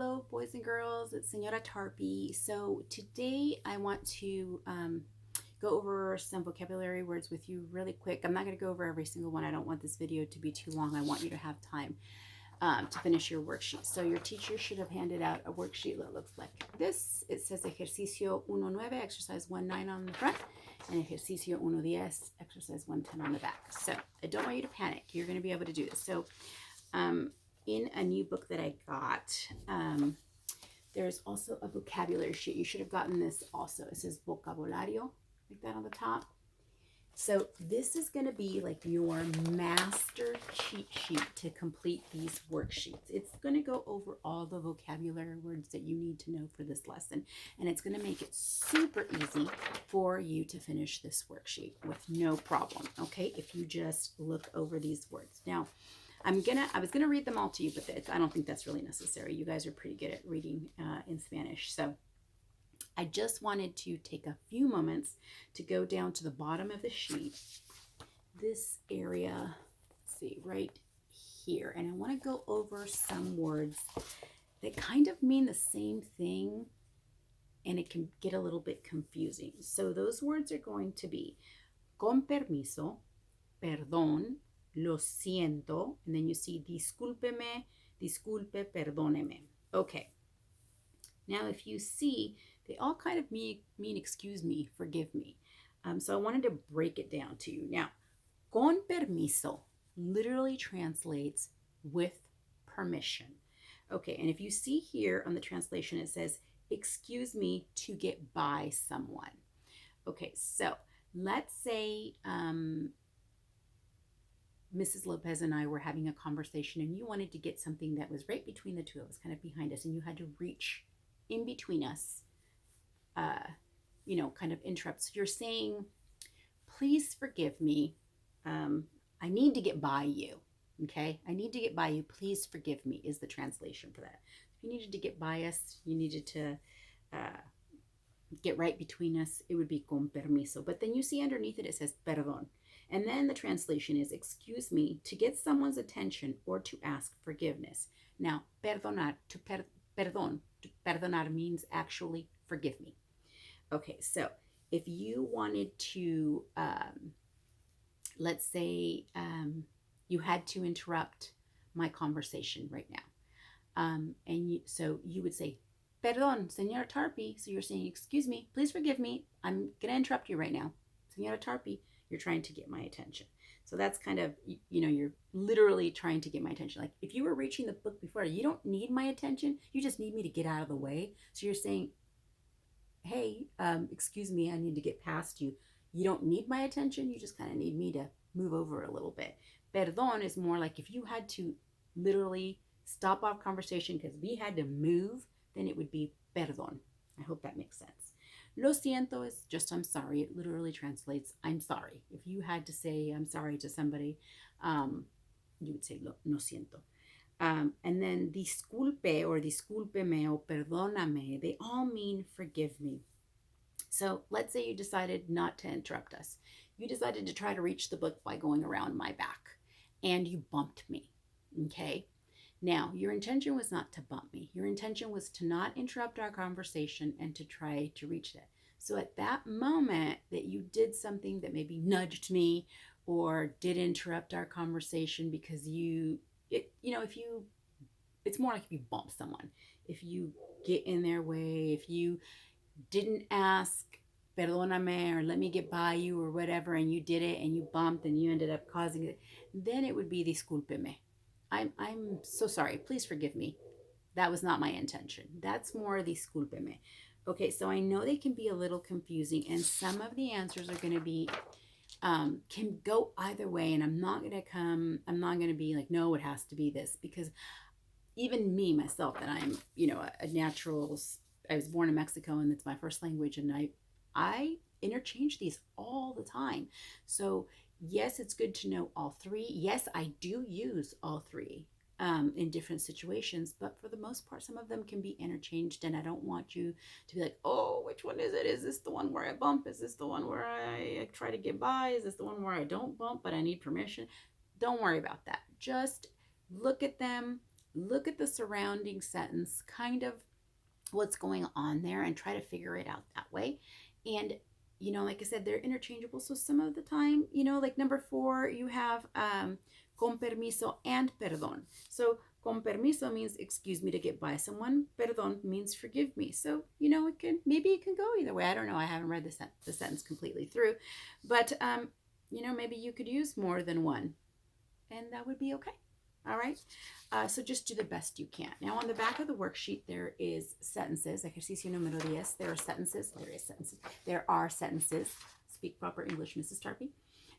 Hello, boys and girls. It's Senora Tarpy. So today I want to go over some vocabulary words with you really quick. I'm not going to go over every single one. I don't want this video to be too long. I want you to have time to finish your worksheet. So your teacher should have handed out a worksheet that looks like this. It says Ejercicio 1-9, exercise 1-9 on the front, and Ejercicio 1-10, exercise 1-10 on the back. So I don't want you to panic. You're going to be able to do this. So in a new book that I got, there's also a vocabulary sheet. You should have gotten this also. It says vocabulario, like that on the top. So this is going to be like your master cheat sheet to complete these worksheets. It's going to go over all the vocabulary words that you need to know for this lesson. And it's going to make it super easy for you to finish this worksheet with no problem, okay? If you just look over these words. Now, I was gonna read them all to you, but I don't think that's really necessary. You guys are pretty good at reading in Spanish. So I just wanted to take a few moments to go down to the bottom of the sheet, this area, let's see, right here. And I wanna go over some words that kind of mean the same thing, and it can get a little bit confusing. So those words are going to be con permiso, perdón, lo siento, and then you see discúlpeme, disculpe, perdóneme. Okay. Now, if you see, they all kind of mean excuse me, forgive me. So I wanted to break it down to you. Now, con permiso literally translates with permission. Okay, and if you see here on the translation, it says, excuse me to get by someone. Okay, so let's say Mrs. Lopez and I were having a conversation and you wanted to get something that was right between the two of us, kind of behind us, and you had to reach in between us, kind of interrupt. So you're saying, please forgive me. I need to get by you. Okay. I need to get by you. Please forgive me is the translation for that. If you needed to get by us, you needed to get right between us, it would be con permiso. But then you see underneath it, it says perdón. And then the translation is, excuse me, to get someone's attention or to ask forgiveness. Now, perdonar, perdonar means actually forgive me. Okay, so if you wanted to, let's say you had to interrupt my conversation right now. So you would say, perdón, Senora Tarpy. So you're saying, excuse me, please forgive me. I'm going to interrupt you right now. Senora Tarpy, you're trying to get my attention. So that's kind of, you're literally trying to get my attention. Like if you were reaching the book before, you don't need my attention. You just need me to get out of the way. So you're saying, hey, excuse me, I need to get past you. You don't need my attention. You just kind of need me to move over a little bit. Perdón is more like if you had to literally stop off conversation because we had to move, then it would be perdón. I hope that makes sense. Lo siento is just I'm sorry. It literally translates I'm sorry. If you had to say I'm sorry to somebody, you would say lo siento. And then disculpe or discúlpeme or perdóname, they all mean forgive me. So let's say you decided not to interrupt us. You decided to try to reach the book by going around my back and you bumped me, okay? Now, your intention was not to bump me. Your intention was to not interrupt our conversation and to try to reach it. So at that moment that you did something that maybe nudged me or did interrupt our conversation because it's more like if you bump someone. If you get in their way, if you didn't ask, perdóname, or let me get by you or whatever, and you did it and you bumped and you ended up causing it, then it would be discúlpeme. I'm so sorry. Please forgive me. That was not my intention. That's more discúlpeme. Okay, so I know they can be a little confusing, and some of the answers are going to be, can go either way, and I'm not going to be like, no, it has to be this, because even me, myself, that I'm, a natural, I was born in Mexico, and it's my first language, and I interchange these all the time. So yes, it's good to know all three. Yes, I do use all three in different situations, but for the most part, some of them can be interchanged, and I don't want you to be like, oh, which one is it? Is this the one where I bump? Is this the one where I try to get by? Is this the one where I don't bump, but I need permission? Don't worry about that. Just look at them, look at the surrounding sentence, kind of what's going on there, and try to figure it out that way. And like I said, they're interchangeable. So some of the time, like number 4, you have con permiso and perdón. So con permiso means excuse me to get by someone. Perdón means forgive me. So maybe it can go either way. I don't know. I haven't read the sentence completely through, but maybe you could use more than one, and that would be okay. All right. So just do the best you can. Now on the back of the worksheet, there is sentences. Ejercicio número 10. There are sentences. There are sentences. Speak proper English, Mrs. Tarpey.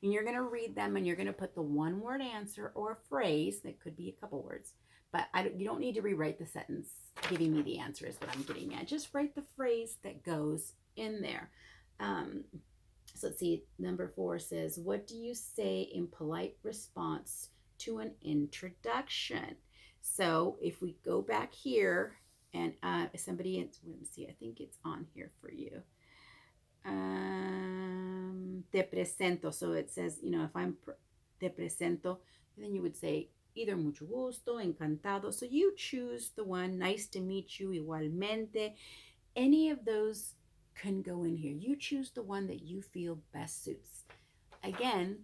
And you're going to read them, and you're going to put the one-word answer or phrase. That could be a couple words. But you don't need to rewrite the sentence giving me the answer is what I'm getting at. Just write the phrase that goes in there. So let's see. Number 4 says, what do you say in polite response to an introduction? So if we go back here and somebody, let me see, I think it's on here for you. Te presento. So it says, if I'm te presento, then you would say either mucho gusto, encantado. So you choose the one, nice to meet you, igualmente. Any of those can go in here. You choose the one that you feel best suits. Again,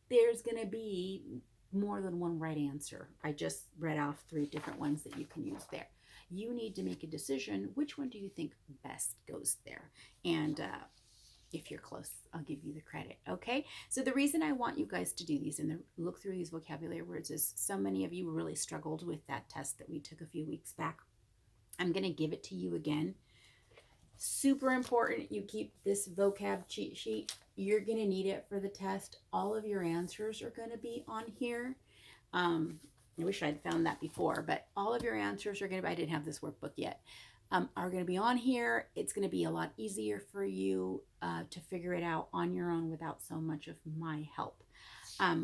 there's going to be more than one right answer. I just read off 3 different ones that you can use there. You need to make a decision. Which one do you think best goes there? And if you're close, I'll give you the credit. Okay. So the reason I want you guys to do these and look through these vocabulary words is so many of you really struggled with that test that we took a few weeks back. I'm going to give it to you again. Super important. You keep this vocab cheat sheet. You're going to need it for the test. All of your answers are going to be on here. I wish I'd found that before, but all of your answers are going to be, I didn't have this workbook yet, are going to be on here. It's going to be a lot easier for you to figure it out on your own without so much of my help.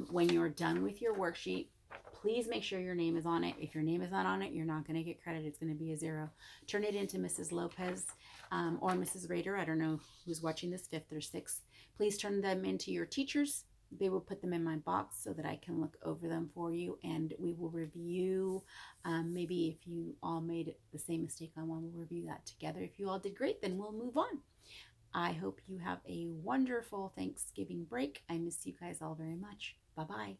When you're done with your worksheet, please make sure your name is on it. If your name is not on it, you're not going to get credit. It's going to be a 0. Turn it into Mrs. Lopez or Mrs. Rader. I don't know who's watching this, 5th or 6th. Please turn them into your teachers. They will put them in my box so that I can look over them for you, and we will review. Maybe if you all made the same mistake on one, we'll review that together. If you all did great, then we'll move on. I hope you have a wonderful Thanksgiving break. I miss you guys all very much. Bye-bye.